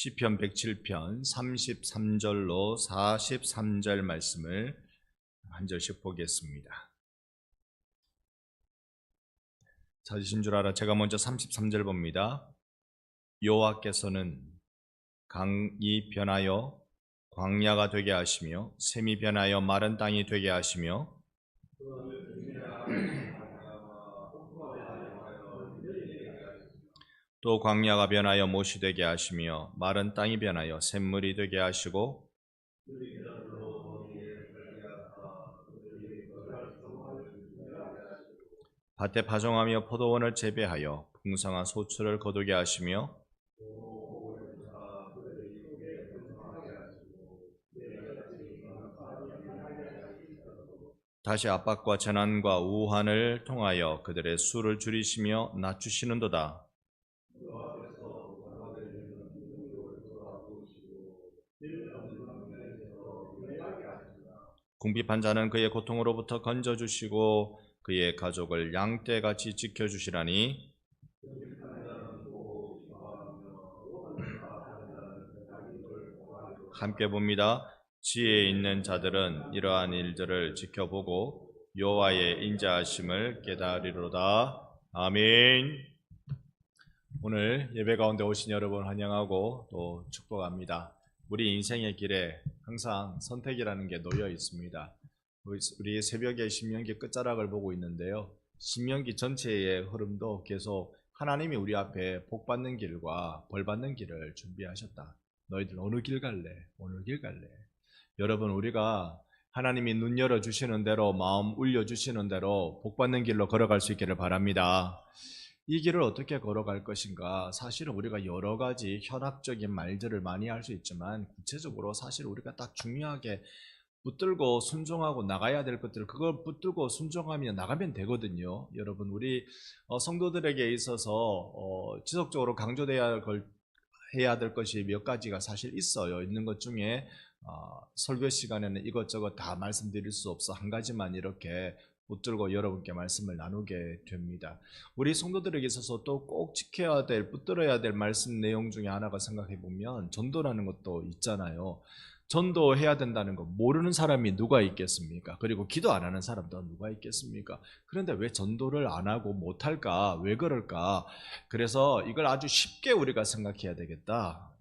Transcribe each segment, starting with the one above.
시편 107편 33절로 43절 말씀을 한 절씩 보겠습니다. 찾으신 줄 알아. 제가 먼저 33절 봅니다. 여호와께서는 강이 변하여 광야가 되게 하시며 샘이 변하여 마른 땅이 되게 하시며 또 광야가 변하여 못이 되게 하시며 마른 땅이 변하여 샘물이 되게 하시고 밭에 파종하며 포도원을 재배하여 풍성한 소출을 거두게 하시며 다시 압박과 재난과 우환을 통하여 그들의 수를 줄이시며 낮추시는도다. 궁핍한 자는 그의 고통으로부터 건져주시고 그의 가족을 양떼같이 지켜주시라니. 함께 봅니다. 지혜 있는 자들은 이러한 일들을 지켜보고 여호와의 인자하심을 깨달으리로다. 아멘. 오늘 예배 가운데 오신 여러분 환영하고 또 축복합니다. 우리 인생의 길에 항상 선택이라는 게 놓여 있습니다. 우리 새벽에 신명기 끝자락을 보고 있는데요. 신명기 전체의 흐름도 계속 하나님이 우리 앞에 복 받는 길과 벌 받는 길을 준비하셨다. 너희들 어느 길 갈래? 어느 길 갈래? 여러분, 우리가 하나님이 눈 열어주시는 대로, 마음 울려주시는 대로 복 받는 길로 걸어갈 수 있기를 바랍니다. 이 길을 어떻게 걸어갈 것인가? 사실은 우리가 여러 가지 현학적인 말들을 많이 할 수 있지만 구체적으로 사실 우리가 딱 중요하게 붙들고 순종하고 나가야 될 것들, 그걸 붙들고 순종하며 나가면 되거든요. 여러분, 우리 성도들에게 있어서 지속적으로 강조돼야 해야 될 것이 몇 가지가 사실 있어요. 있는 것 중에 설교 시간에는 이것저것 다 말씀드릴 수 없어 한 가지만 이렇게 붙들고 여러분께 말씀을 나누게 됩니다. 우리 성도들에게 있어서 또 꼭 지켜야 될, 붙들어야 될 말씀 내용 중에 하나가 생각해 보면 전도라는 것도 있잖아요. 전도해야 된다는 거 모르는 사람이 누가 있겠습니까? 그리고 기도 안 하는 사람도 누가 있겠습니까? 그런데 왜 전도를 안 하고 못할까? 왜 그럴까? 그래서 이걸 아주 쉽게 우리가 생각해야 되겠다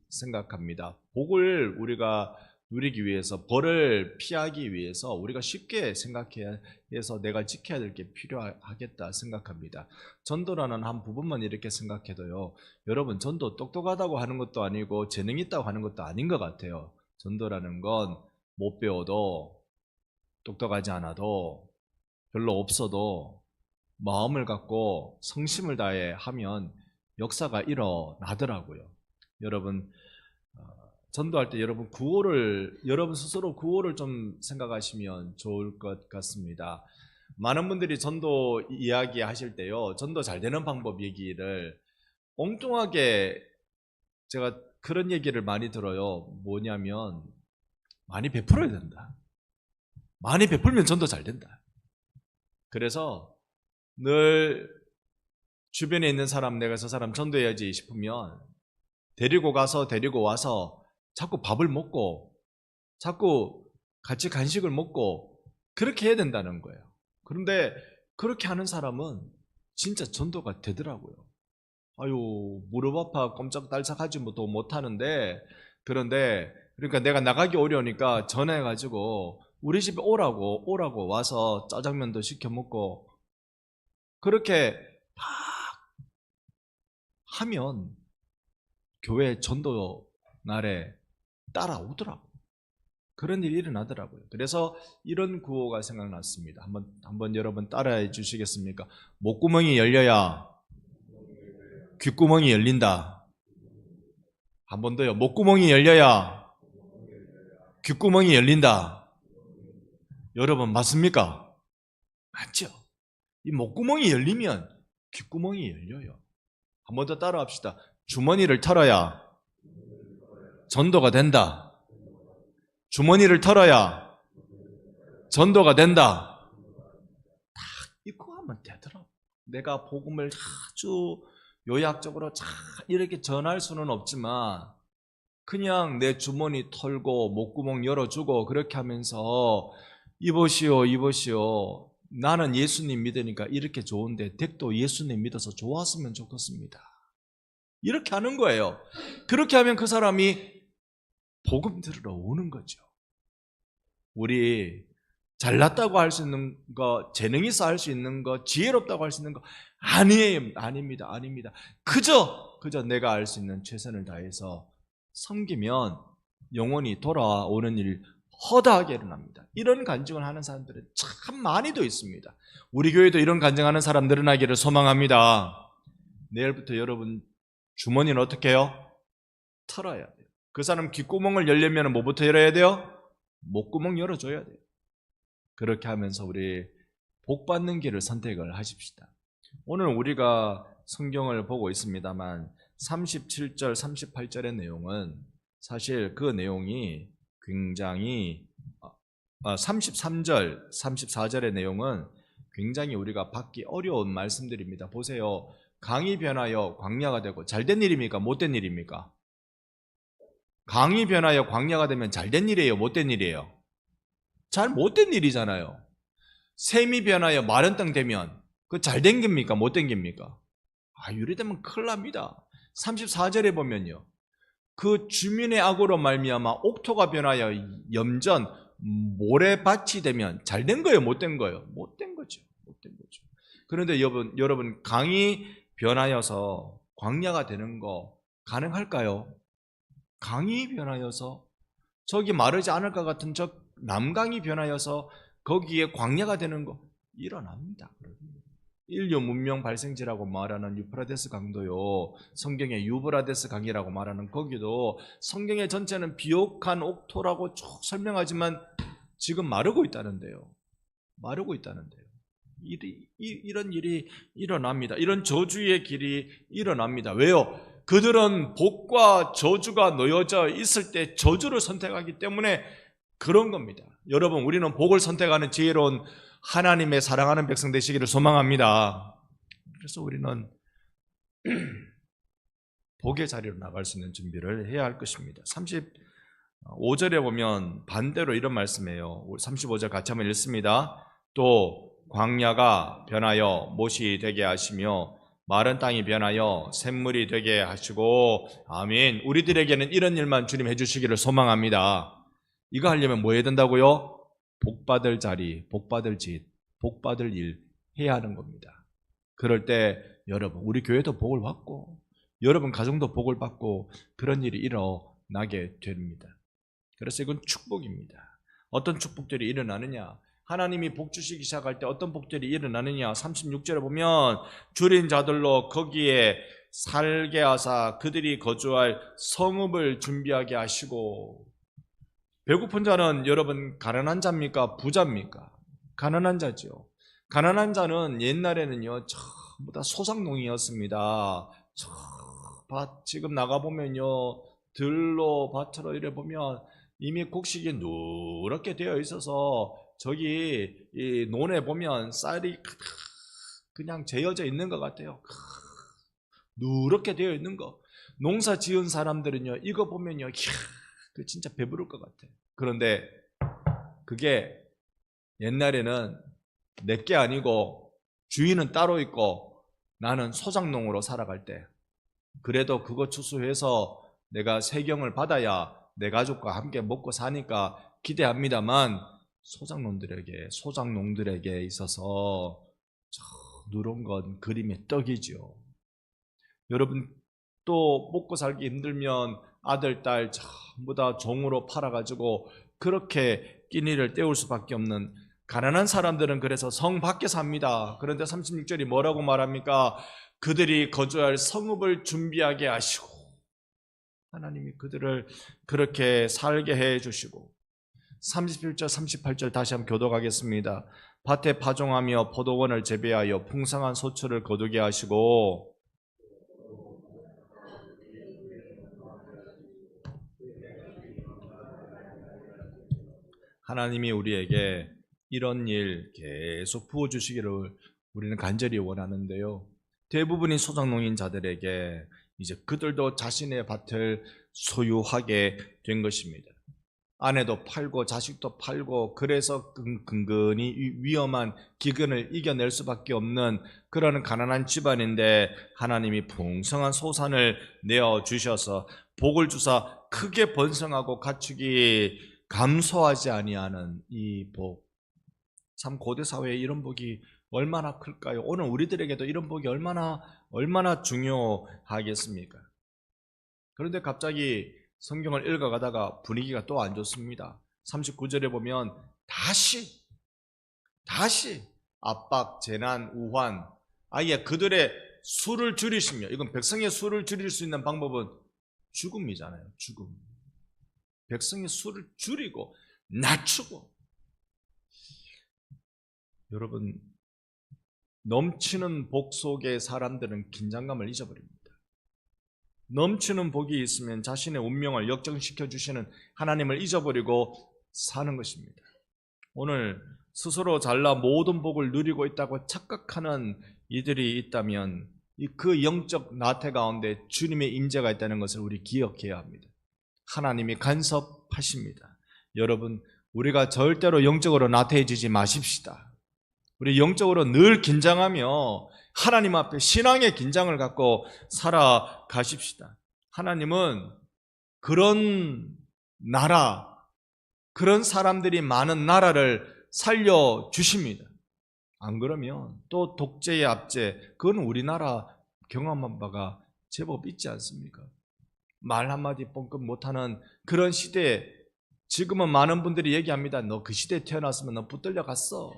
생각합니다. 복을 우리가 누리기 위해서, 벌을 피하기 위해서 우리가 쉽게 생각해서 내가 지켜야 될 게 필요하겠다 생각합니다. 전도라는 한 부분만 이렇게 생각해도요, 여러분, 전도 똑똑하다고 하는 것도 아니고 재능 있다고 하는 것도 아닌 것 같아요. 전도라는 건 못 배워도, 똑똑하지 않아도, 별로 없어도 마음을 갖고 성심을 다해 하면 역사가 일어나더라고요. 여러분, 전도할 때 여러분 스스로 구호를 좀 생각하시면 좋을 것 같습니다. 많은 분들이 전도 이야기 하실 때요, 전도 잘 되는 방법 얘기를 엉뚱하게 제가 그런 얘기를 많이 들어요. 뭐냐면, 많이 베풀어야 된다. 많이 베풀면 전도 잘 된다. 그래서 늘 주변에 있는 사람, 내가 저 사람 전도해야지 싶으면 데리고 와서 자꾸 밥을 먹고 자꾸 같이 간식을 먹고 그렇게 해야 된다는 거예요. 그런데 그렇게 하는 사람은 진짜 전도가 되더라고요. 아유, 무릎 아파 꼼짝달싹하지 못하는데, 그런데 그러니까 내가 나가기 어려우니까 전화해가지고 우리 집에 오라고 와서 짜장면도 시켜 먹고 그렇게 막 하면 교회 전도 날에 따라오더라고요. 그런 일이 일어나더라고요. 그래서 이런 구호가 생각났습니다. 한번 여러분 따라해 주시겠습니까? 목구멍이 열려야 귓구멍이 열린다. 한 번 더요. 목구멍이 열려야 귓구멍이 열린다. 여러분, 맞습니까? 맞죠? 이 목구멍이 열리면 귓구멍이 열려요. 한 번 더 따라합시다. 주머니를 털어야 전도가 된다. 주머니를 털어야 전도가 된다. 딱 이거 하면 되더라고. 내가 복음을 아주 요약적으로 잘 이렇게 전할 수는 없지만 그냥 내 주머니 털고 목구멍 열어주고 그렇게 하면서 이보시오 이보시오 나는 예수님 믿으니까 이렇게 좋은데 댁도 예수님 믿어서 좋았으면 좋겠습니다. 이렇게 하는 거예요. 그렇게 하면 그 사람이 복음 들으러 오는 거죠. 우리 잘났다고 할 수 있는 거, 재능 있어 할 수 있는 거, 지혜롭다고 할 수 있는 거 아니에요. 아닙니다. 아닙니다. 그저 내가 알 수 있는 최선을 다해서 섬기면 영원히 돌아오는 일 허다하게 일어납니다. 이런 간증을 하는 사람들은 참 많이도 있습니다. 우리 교회도 이런 간증하는 사람 늘어나기를 소망합니다. 내일부터 여러분 주머니는 어떻게 해요? 털어야 돼요. 그 사람 귓구멍을 열려면 뭐부터 열어야 돼요? 목구멍 열어줘야 돼요. 그렇게 하면서 우리 복 받는 길을 선택을 하십시다. 오늘 우리가 성경을 보고 있습니다만 37절, 38절의 내용은 사실 그 내용이 굉장히 33절, 34절의 내용은 굉장히 우리가 받기 어려운 말씀들입니다. 보세요. 강이 변하여 광야가 되고 잘된 일입니까? 못된 일입니까? 강이 변하여 광야가 되면 잘된 일이에요? 못된 일이에요? 잘 못된 일이잖아요. 샘이 변하여 마른 땅 되면 그 잘된 겁니까? 못된 겁니까? 유래되면 큰일 납니다. 34절에 보면요. 그 주민의 악으로 말미암아 옥토가 변하여 염전, 모래밭이 되면 잘된 거예요? 못된 거예요? 못된 거죠. 못된 거죠. 그런데 여러분 강이 변하여서 광야가 되는 거 가능할까요? 강이 변하여서 저기 마르지 않을 것 같은 저 남강이 변하여서 거기에 광야가 되는 거 일어납니다. 인류 문명 발생지라고 말하는 유프라데스 강도요, 성경의 유브라데스 강이라고 말하는 거기도 성경의 전체는 비옥한 옥토라고 쭉 설명하지만 지금 마르고 있다는데요. 마르고 있다는데요. 이런 일이 일어납니다. 이런 저주의 길이 일어납니다. 왜요? 그들은 복과 저주가 놓여져 있을 때 저주를 선택하기 때문에 그런 겁니다. 여러분, 우리는 복을 선택하는 지혜로운 하나님의 사랑하는 백성 되시기를 소망합니다. 그래서 우리는 복의 자리로 나갈 수 있는 준비를 해야 할 것입니다. 35절에 보면 반대로 이런 말씀이에요. 35절 같이 한번 읽습니다. 또 광야가 변하여 못이 되게 하시며 마른 땅이 변하여 샘물이 되게 하시고, 아멘. 우리들에게는 이런 일만 주님 해주시기를 소망합니다. 이거 하려면 뭐 해야 된다고요? 복받을 자리, 복받을 짓, 복받을 일 해야 하는 겁니다. 그럴 때 여러분, 우리 교회도 복을 받고 여러분 가정도 복을 받고 그런 일이 일어나게 됩니다. 그래서 이건 축복입니다. 어떤 축복들이 일어나느냐? 하나님이 복 주시기 시작할 때 어떤 복들이 일어나느냐? 36절에 보면 줄인 자들로 거기에 살게 하사 그들이 거주할 성읍을 준비하게 하시고. 배고픈 자는 여러분 가난한 자입니까? 부자입니까? 가난한 자죠. 가난한 자는 옛날에는요 전부 다 소상농이었습니다. 밭 지금 나가보면요 들로 밭으로 이래 보면 이미 곡식이 누렇게 되어 있어서 저기 이 논에 보면 쌀이 그냥 재어져 있는 것 같아요. 누렇게 되어 있는 거. 농사 지은 사람들은요 이거 보면요 그 진짜 배부를 것 같아. 그런데 그게 옛날에는 내게 아니고 주인은 따로 있고 나는 소작농으로 살아갈 때 그래도 그거 추수해서 내가 세경을 받아야 내 가족과 함께 먹고 사니까 기대합니다만 소작농들에게 있어서 누런 건 그림의 떡이죠. 여러분 또 먹고 살기 힘들면 아들, 딸 전부 다 종으로 팔아가지고 그렇게 끼니를 때울 수밖에 없는 가난한 사람들은 그래서 성 밖에 삽니다. 그런데 36절이 뭐라고 말합니까? 그들이 거주할 성읍을 준비하게 하시고 하나님이 그들을 그렇게 살게 해주시고 37절 38절 다시 한번 교독하겠습니다. 밭에 파종하며 포도원을 재배하여 풍성한 소출을 거두게 하시고 하나님이 우리에게 이런 일 계속 부어주시기를 우리는 간절히 원하는데요. 대부분이 소작농인 자들에게 이제 그들도 자신의 밭을 소유하게 된 것입니다. 아내도 팔고 자식도 팔고 그래서 근근히 위험한 기근을 이겨낼 수밖에 없는 그런 가난한 집안인데 하나님이 풍성한 소산을 내어주셔서 복을 주사 크게 번성하고 가축이 감소하지 아니하는 이 복. 참 고대 사회에 이런 복이 얼마나 클까요? 오늘 우리들에게도 이런 복이 얼마나 중요하겠습니까? 그런데 갑자기 성경을 읽어가다가 분위기가 또 안 좋습니다. 39절에 보면 다시 압박, 재난, 우환, 아예 그들의 수를 줄이시며, 이건 백성의 수를 줄일 수 있는 방법은 죽음이잖아요. 죽음. 백성의 수를 줄이고 낮추고. 여러분, 넘치는 복 속에 사람들은 긴장감을 잊어버립니다. 넘치는 복이 있으면 자신의 운명을 역정시켜 주시는 하나님을 잊어버리고 사는 것입니다. 오늘 스스로 잘나 모든 복을 누리고 있다고 착각하는 이들이 있다면 그 영적 나태 가운데 주님의 임재가 있다는 것을 우리 기억해야 합니다. 하나님이 간섭하십니다. 여러분, 우리가 절대로 영적으로 나태해지지 마십시다. 우리 영적으로 늘 긴장하며 하나님 앞에 신앙의 긴장을 갖고 살아가십시다. 하나님은 그런 나라, 그런 사람들이 많은 나라를 살려주십니다. 안 그러면 또 독재의 압제, 그건 우리나라 경험한 바가 제법 있지 않습니까? 말 한마디 뻥끗 못하는 그런 시대에 지금은 많은 분들이 얘기합니다. 너 그 시대에 태어났으면 너 붙들려 갔어.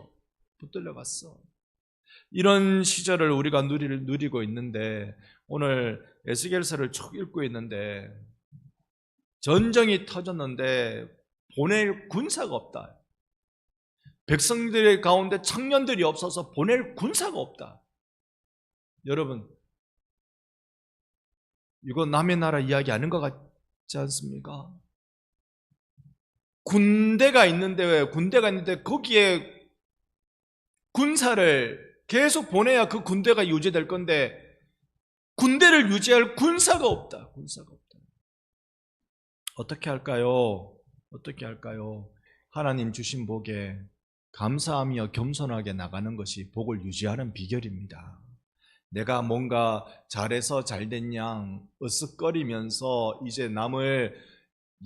이런 시절을 우리가 누리고 있는데 오늘 에스겔서를 쭉 읽고 있는데 전쟁이 터졌는데 보낼 군사가 없다. 백성들의 가운데 청년들이 없어서 보낼 군사가 없다. 여러분, 이거 남의 나라 이야기 아닌 것 같지 않습니까? 군대가 있는데 거기에 군사를 계속 보내야 그 군대가 유지될 건데 군대를 유지할 군사가 없다. 어떻게 할까요? 하나님 주신 복에 감사하며 겸손하게 나가는 것이 복을 유지하는 비결입니다. 내가 뭔가 잘해서 잘된 양 으쓱거리면서 이제 남을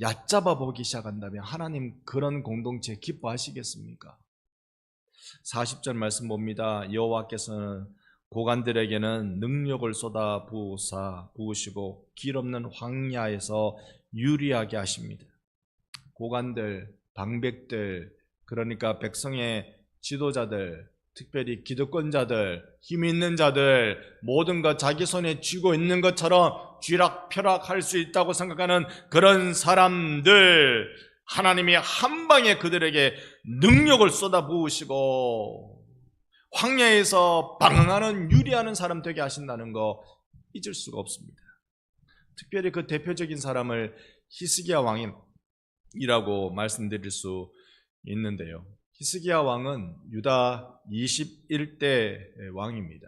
얕잡아 보기 시작한다면 하나님 그런 공동체 기뻐하시겠습니까? 40절 말씀 봅니다. 여호와께서는 고관들에게는 능력을 쏟아 부으시고 길 없는 황야에서 유리하게 하십니다. 고관들, 방백들, 그러니까 백성의 지도자들, 특별히 기득권자들, 힘 있는 자들, 모든 것 자기 손에 쥐고 있는 것처럼 쥐락펴락할 수 있다고 생각하는 그런 사람들, 하나님이 한 방에 그들에게 능력을 쏟아 부으시고 황야에서 방황하는 유리하는 사람 되게 하신다는 거 잊을 수가 없습니다. 특별히 그 대표적인 사람을 히스기야 왕이라고 말씀드릴 수 있는데요. 히스기야 왕은 유다 21대 왕입니다.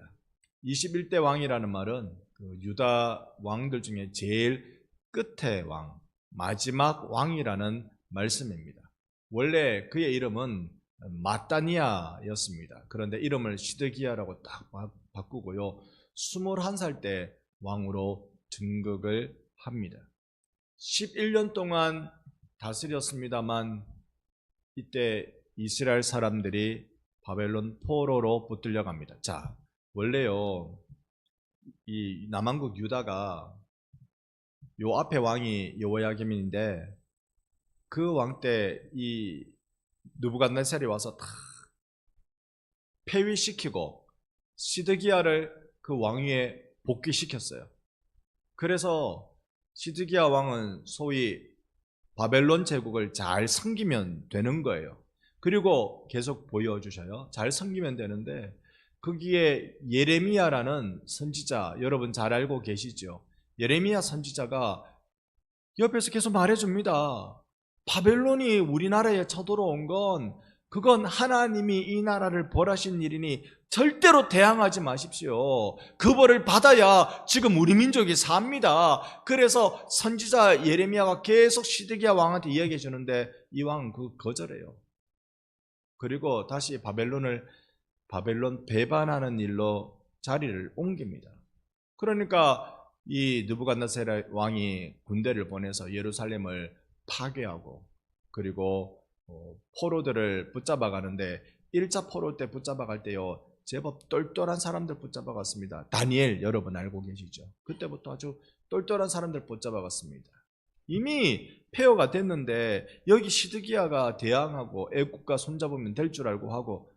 21대 왕이라는 말은 그 유다 왕들 중에 제일 끝의 왕, 마지막 왕이라는 말씀입니다. 원래 그의 이름은 마따니아였습니다. 그런데 이름을 시드기야라고 딱 바꾸고요. 21살 때 왕으로 등극을 합니다. 11년 동안 다스렸습니다만 이때 이스라엘 사람들이 바벨론 포로로 붙들려 갑니다. 자, 원래요, 이 남한국 유다가 요 앞에 왕이 여호야김인데 그 왕 때 이 느부갓네살이 와서 다 폐위시키고 시드기야를 그 왕위에 복귀시켰어요. 그래서 시드기야 왕은 소위 바벨론 제국을 잘 섬기면 되는 거예요. 그리고 계속 보여주셔요. 잘 섬기면 되는데 거기에 예레미야라는 선지자, 여러분 잘 알고 계시죠? 예레미야 선지자가 옆에서 계속 말해줍니다. 바벨론이 우리나라에 쳐들어온 건 그건 하나님이 이 나라를 벌하신 일이니 절대로 대항하지 마십시오. 그 벌을 받아야 지금 우리 민족이 삽니다. 그래서 선지자 예레미야가 계속 시드기야 왕한테 이야기해 주는데 이 왕은 그 거절해요. 그리고 다시 바벨론 배반하는 일로 자리를 옮깁니다. 그러니까 이 느부갓네살 왕이 군대를 보내서 예루살렘을 파괴하고 그리고 포로들을 붙잡아 가는데 1차 포로 때 붙잡아 갈 때요 제법 똘똘한 사람들 붙잡아 갔습니다. 다니엘 여러분 알고 계시죠? 그때부터 아주 똘똘한 사람들 붙잡아 갔습니다. 이미 폐허가 됐는데 여기 시드기야가 대항하고 애국가 손잡으면 될 줄 알고 하고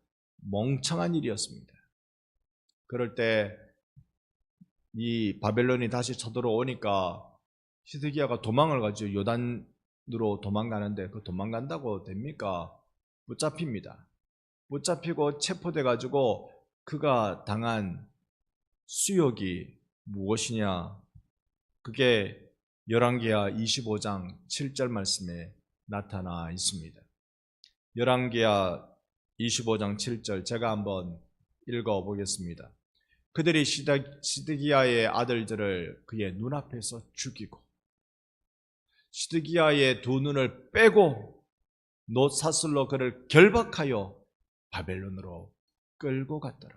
멍청한 일이었습니다. 그럴 때 이 바벨론이 다시 쳐들어오니까 시드기야가 도망을 가죠. 요단으로 도망가는데 그 도망간다고 됩니까? 붙잡힙니다. 붙잡히고 체포돼 가지고 그가 당한 수욕이 무엇이냐? 그게 열왕기하 25장 7절 말씀에 나타나 있습니다. 열왕기하 25장 7절 제가 한번 읽어 보겠습니다. 그들이 시드기야의 아들들을 그의 눈앞에서 죽이고 시드기야의 두 눈을 빼고 놋사슬로 그를 결박하여 바벨론으로 끌고 갔더라.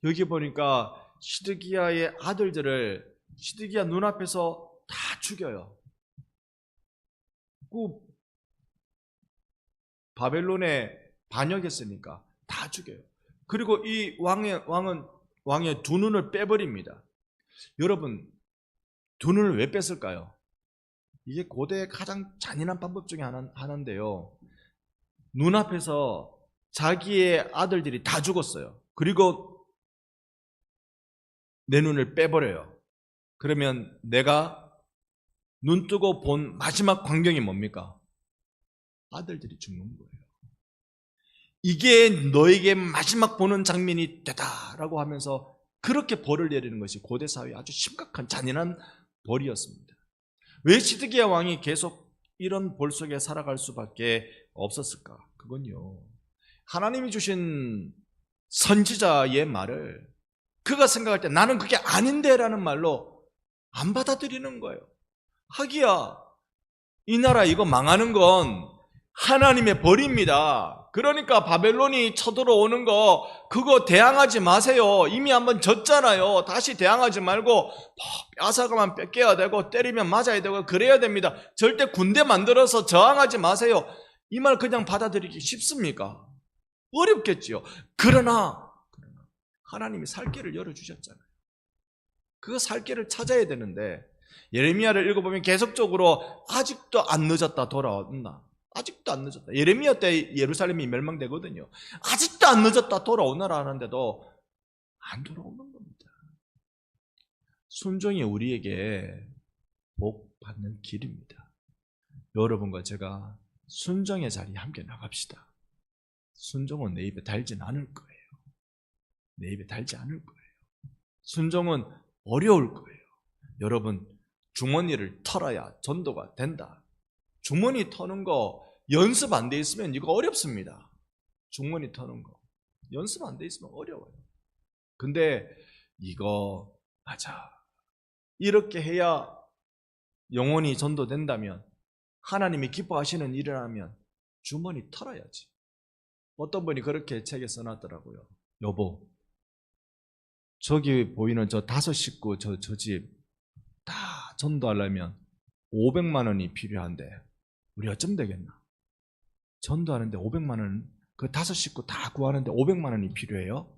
여기 보니까 시드기야의 아들들을 시드기야 눈앞에서 다 죽여요. 그 바벨론에 반역했으니까 다 죽여요. 그리고 이 왕의 두 눈을 빼버립니다. 여러분, 두 눈을 왜 뺐을까요? 이게 고대의 가장 잔인한 방법 중에 하나인데요. 눈앞에서 자기의 아들들이 다 죽었어요. 그리고 내 눈을 빼버려요. 그러면 내가 눈 뜨고 본 마지막 광경이 뭡니까? 아들들이 죽는 거예요. 이게 너에게 마지막 보는 장면이 되다라고 하면서 그렇게 벌을 내리는 것이 고대 사회의 아주 심각한 잔인한 벌이었습니다. 왜 시드기야 왕이 계속 이런 벌 속에 살아갈 수밖에 없었을까? 그건요, 하나님이 주신 선지자의 말을 그가 생각할 때 나는 그게 아닌데 라는 말로 안 받아들이는 거예요. 하기야 이 나라 이거 망하는 건 하나님의 벌입니다. 그러니까 바벨론이 쳐들어오는 거 그거 대항하지 마세요. 이미 한번 졌잖아요. 다시 대항하지 말고 뼈아사가만 뺏겨야 되고 때리면 맞아야 되고 그래야 됩니다. 절대 군대 만들어서 저항하지 마세요. 이 말 그냥 받아들이기 쉽습니까? 어렵겠지요. 그러나 하나님이 살 길을 열어주셨잖아요. 그 살 길을 찾아야 되는데 예레미야를 읽어보면 계속적으로 아직도 안 늦었다 돌아온다. 아직도 안 늦었다. 예레미야 때 예루살렘이 멸망되거든요. 아직도 안 늦었다 돌아오너라 하는데도 안 돌아오는 겁니다. 순종이 우리에게 복 받는 길입니다. 여러분과 제가 순종의 자리에 함께 나갑시다. 순종은 내 입에 달진 않을 거예요. 내 입에 달지 않을 거예요. 순종은 어려울 거예요. 여러분, 주머니를 털어야 전도가 된다. 주머니 터는 거 연습 안 돼 있으면 이거 어렵습니다. 주머니 터는 거 연습 안 돼 있으면 어려워요. 근데 이거 맞아. 이렇게 해야 영혼이 전도된다면, 하나님이 기뻐하시는 일을 하면 주머니 털어야지. 어떤 분이 그렇게 책에 써놨더라고요. 여보, 저기 보이는 저 5식구 저 집 다 전도하려면 500만 원이 필요한데 우리 어쩜 되겠나? 전도하는데 500만 원, 그 5식구 다 구하는데 500만 원이 필요해요?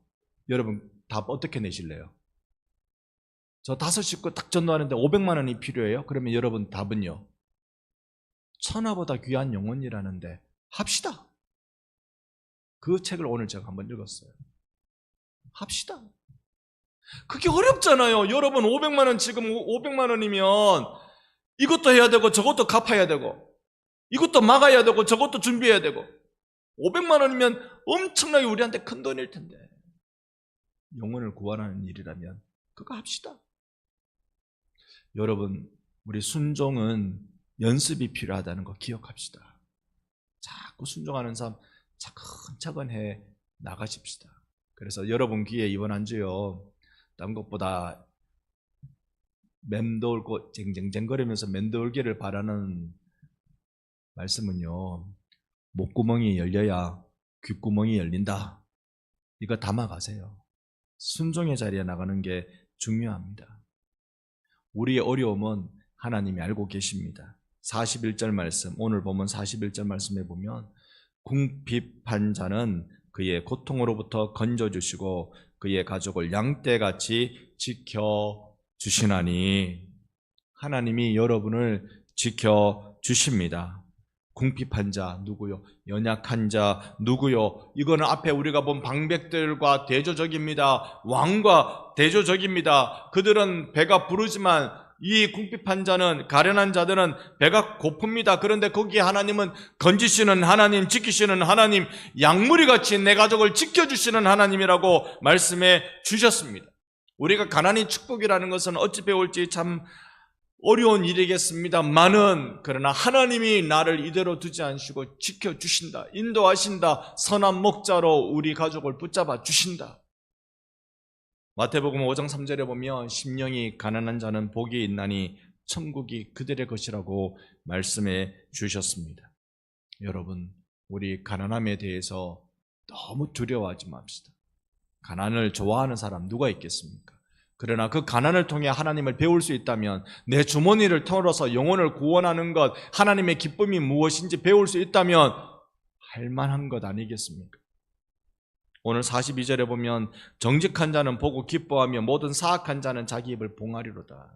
여러분 답 어떻게 내실래요? 저 5식구 딱 전도하는데 500만 원이 필요해요? 그러면 여러분 답은요? 천하보다 귀한 영혼이라는데 합시다. 그 책을 오늘 제가 한번 읽었어요. 합시다. 그게 어렵잖아요. 여러분 500만 원, 지금 500만 원이면 이것도 해야 되고 저것도 갚아야 되고 이것도 막아야 되고 저것도 준비해야 되고 500만 원이면 엄청나게 우리한테 큰 돈일 텐데 영혼을 구원하는 일이라면 그거 합시다. 여러분, 우리 순종은 연습이 필요하다는 거 기억합시다. 자꾸 순종하는 삶 차근차근 해 나가십시다. 그래서 여러분 귀에 이번 한 주요, 딴 것보다 맴돌고 쟁쟁쟁거리면서 맴돌기를 바라는 말씀은요, 목구멍이 열려야 귓구멍이 열린다. 이거 담아가세요. 순종의 자리에 나가는 게 중요합니다. 우리의 어려움은 하나님이 알고 계십니다. 41절 말씀, 오늘 보면 41절 말씀에 보면 궁핍한 자는 그의 고통으로부터 건져주시고 그의 가족을 양떼같이 지켜주시나니, 하나님이 여러분을 지켜주십니다. 궁핍한 자 누구요? 연약한 자 누구요? 이거는 앞에 우리가 본 방백들과 대조적입니다. 왕과 대조적입니다. 그들은 배가 부르지만 이 궁핍한 자는, 가련한 자들은 배가 고픕니다. 그런데 거기에 하나님은 건지시는 하나님, 지키시는 하나님, 양무리같이 내 가족을 지켜주시는 하나님이라고 말씀해 주셨습니다. 우리가 가난이 축복이라는 것은 어찌 배울지 참 어려운 일이겠습니다만은, 그러나 하나님이 나를 이대로 두지 않으시고 지켜주신다, 인도하신다, 선한 목자로 우리 가족을 붙잡아 주신다. 마태복음 5장 3절에 보면 심령이 가난한 자는 복이 있나니 천국이 그들의 것이라고 말씀해 주셨습니다. 여러분, 우리 가난함에 대해서 너무 두려워하지 맙시다. 가난을 좋아하는 사람 누가 있겠습니까? 그러나 그 가난을 통해 하나님을 배울 수 있다면, 내 주머니를 털어서 영혼을 구원하는 것, 하나님의 기쁨이 무엇인지 배울 수 있다면 할 만한 것 아니겠습니까? 오늘 42절에 보면 정직한 자는 보고 기뻐하며 모든 사악한 자는 자기 입을 봉하리로다.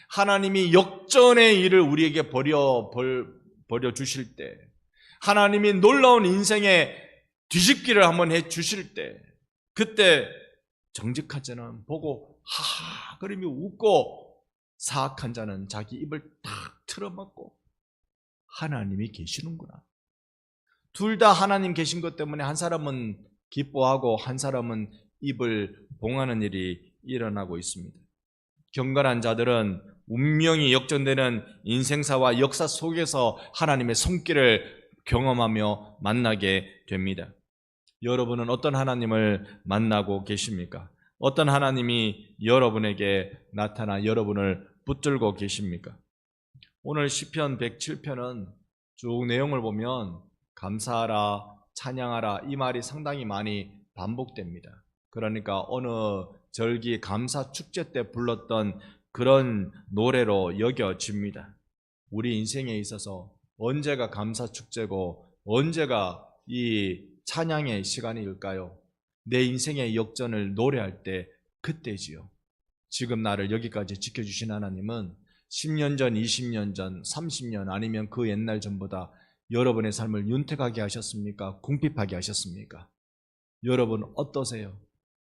하나님이 역전의 일을 우리에게 벌여 주실 때, 하나님이 놀라운 인생의 뒤집기를 한번 해 주실 때, 그때 정직한 자는 보고 하하 그러며 웃고, 사악한 자는 자기 입을 탁 틀어막고, 하나님이 계시는구나. 둘 다 하나님 계신 것 때문에 한 사람은 기뻐하고 한 사람은 입을 봉하는 일이 일어나고 있습니다. 경건한 자들은 운명이 역전되는 인생사와 역사 속에서 하나님의 손길을 경험하며 만나게 됩니다. 여러분은 어떤 하나님을 만나고 계십니까? 어떤 하나님이 여러분에게 나타나 여러분을 붙들고 계십니까? 오늘 시편 107편은 쭉 내용을 보면 감사하라, 찬양하라, 이 말이 상당히 많이 반복됩니다. 그러니까 어느 절기 감사 축제 때 불렀던 그런 노래로 여겨집니다. 우리 인생에 있어서 언제가 감사 축제고 언제가 이 찬양의 시간일까요? 내 인생의 역전을 노래할 때 그때지요. 지금 나를 여기까지 지켜주신 하나님은 10년 전, 20년 전, 30년 아니면 그 옛날 전보다 여러분의 삶을 윤택하게 하셨습니까? 궁핍하게 하셨습니까? 여러분 어떠세요?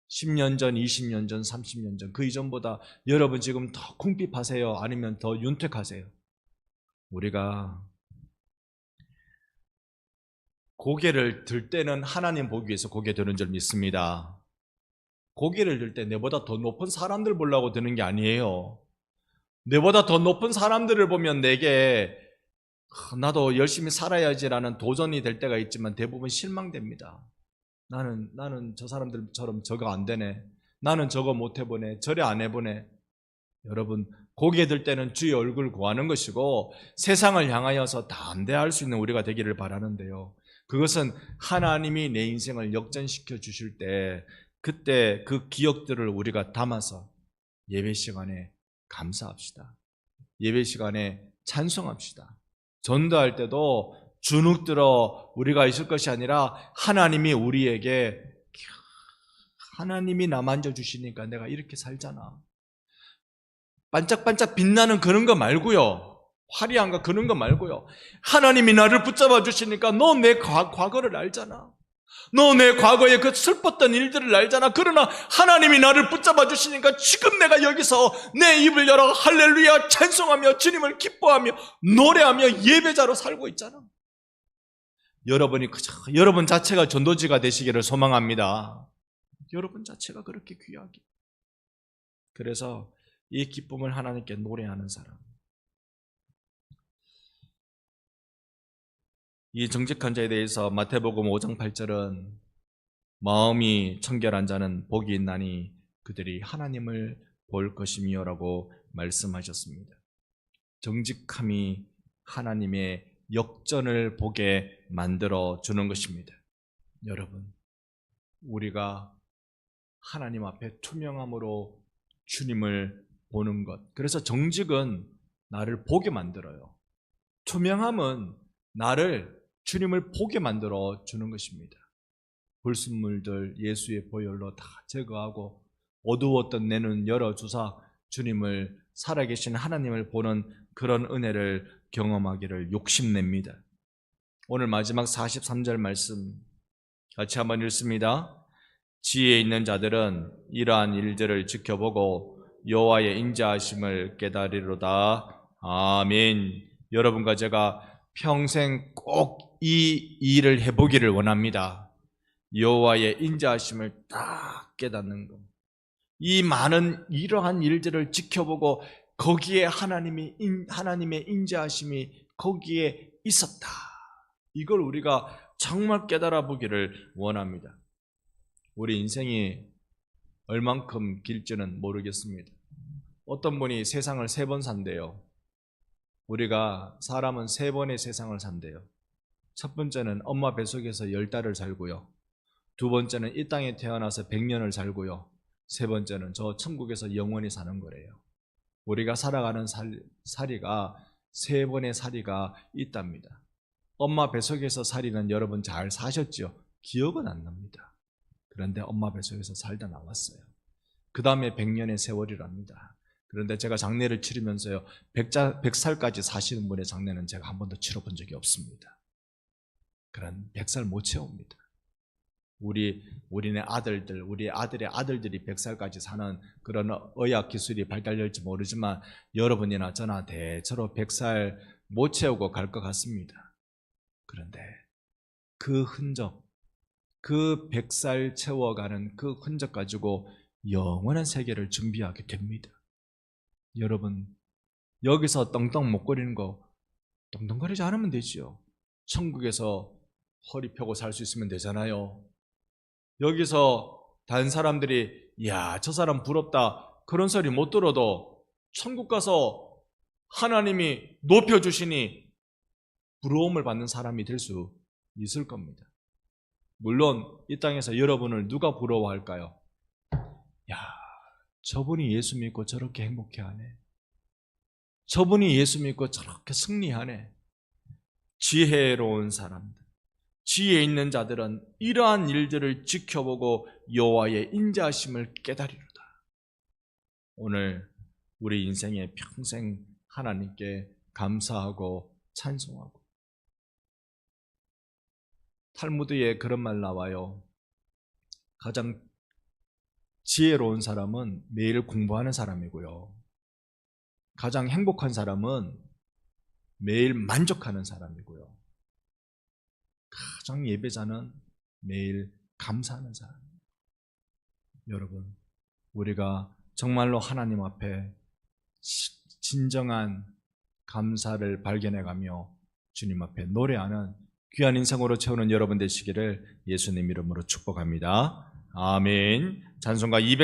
10년 전, 20년 전, 30년 전, 그 이전보다 여러분 지금 더 궁핍하세요? 아니면 더 윤택하세요? 우리가 고개를 들 때는 하나님 보기 위해서 고개 드는 줄 믿습니다. 고개를 들 때 내보다 더 높은 사람들 보려고 드는 게 아니에요. 내보다 더 높은 사람들을 보면 내게 나도 열심히 살아야지라는 도전이 될 때가 있지만 대부분 실망됩니다. 나는 저 사람들처럼 저거 안 되네. 나는 저거 못 해보네. 저래 안 해보네. 여러분, 고개 들 때는 주의 얼굴 구하는 것이고 세상을 향하여서 담대할 수 있는 우리가 되기를 바라는데요. 그것은 하나님이 내 인생을 역전시켜 주실 때, 그때 그 기억들을 우리가 담아서 예배 시간에 감사합시다. 예배 시간에 찬송합시다. 전도할 때도 주눅 들어 우리가 있을 것이 아니라 하나님이 우리에게, 하나님이 나 만져주시니까 내가 이렇게 살잖아. 반짝반짝 빛나는 그런 거 말고요. 화려한 거 그런 거 말고요. 하나님이 나를 붙잡아 주시니까 너 내 과거를 알잖아. 너 내 과거에 그 슬펐던 일들을 알잖아. 그러나 하나님이 나를 붙잡아 주시니까 지금 내가 여기서 내 입을 열어 할렐루야 찬송하며 주님을 기뻐하며 노래하며 예배자로 살고 있잖아. 여러분이 그저 여러분 자체가 전도지가 되시기를 소망합니다. 여러분 자체가 그렇게 귀하게. 그래서 이 기쁨을 하나님께 노래하는 사람, 이 정직한 자에 대해서 마태복음 5장 8절은 마음이 청결한 자는 복이 있나니 그들이 하나님을 볼 것이며라고 말씀하셨습니다. 정직함이 하나님의 역전을 보게 만들어 주는 것입니다. 여러분, 우리가 하나님 앞에 투명함으로 주님을 보는 것. 그래서 정직은 나를 보게 만들어요. 투명함은 나를 주님을 보게 만들어 주는 것입니다. 불순물들 예수의 보혈로 다 제거하고 어두웠던 내 눈 열어주사 주님을 살아계신 하나님을 보는 그런 은혜를 경험하기를 욕심냅니다. 오늘 마지막 43절 말씀 같이 한번 읽습니다. 지혜 있는 자들은 이러한 일들을 지켜보고 여호와의 인자하심을 깨달으리로다. 아멘. 여러분과 제가 평생 꼭 이 일을 해보기를 원합니다. 여호와의 인자하심을 딱 깨닫는 것. 이 많은 이러한 일들을 지켜보고 거기에 하나님의 인자하심이 거기에 있었다. 이걸 우리가 정말 깨달아 보기를 원합니다. 우리 인생이 얼만큼 길지는 모르겠습니다. 어떤 분이 세상을 3번 산대요. 우리가 사람은 3번의 세상을 산대요. 첫 번째는 엄마 뱃속에서 10달을 살고요. 두 번째는 이 땅에 태어나서 100년을 살고요. 세 번째는 저 천국에서 영원히 사는 거래요. 우리가 살아가는 살이가 3번의 살이가 있답니다. 엄마 뱃속에서 살이는 여러분 잘 사셨죠? 기억은 안 납니다. 그런데 엄마 뱃속에서 살다 나왔어요. 그 다음에 100년의 세월이랍니다. 그런데 제가 장례를 치르면서요, 100살까지 사시는 분의 장례는 제가 한 번도 치러본 적이 없습니다. 그런 100살 못 채웁니다. 우리네 아들들, 우리 아들의 아들들이 100살까지 사는 그런 의학 기술이 발달될지 모르지만 여러분이나 저나 대체로 100살 못 채우고 갈 것 같습니다. 그런데 그 흔적, 그 100살 채워가는 그 흔적 가지고 영원한 세계를 준비하게 됩니다. 여러분, 여기서 떵떵 목거리는 거 떵떵거리지 않으면 되지요. 천국에서 허리 펴고 살 수 있으면 되잖아요. 여기서 다른 사람들이 야, 저 사람 부럽다 그런 소리 못 들어도 천국 가서 하나님이 높여주시니 부러움을 받는 사람이 될 수 있을 겁니다. 물론 이 땅에서 여러분을 누가 부러워할까요? 야, 저분이 예수 믿고 저렇게 행복해하네. 저분이 예수 믿고 저렇게 승리하네. 지혜로운 사람들, 지혜 있는 자들은 이러한 일들을 지켜보고 여호와의 인자하심을 깨달으리로다. 오늘 우리 인생에 평생 하나님께 감사하고 찬송하고, 탈무드에 그런 말 나와요. 가장 지혜로운 사람은 매일 공부하는 사람이고요, 가장 행복한 사람은 매일 만족하는 사람이고요, 가장 예배자는 매일 감사하는 사람입니다. 여러분, 우리가 정말로 하나님 앞에 진정한 감사를 발견해가며 주님 앞에 노래하는 귀한 인생으로 채우는 여러분 되시기를 예수님 이름으로 축복합니다. 아멘. 찬송가 200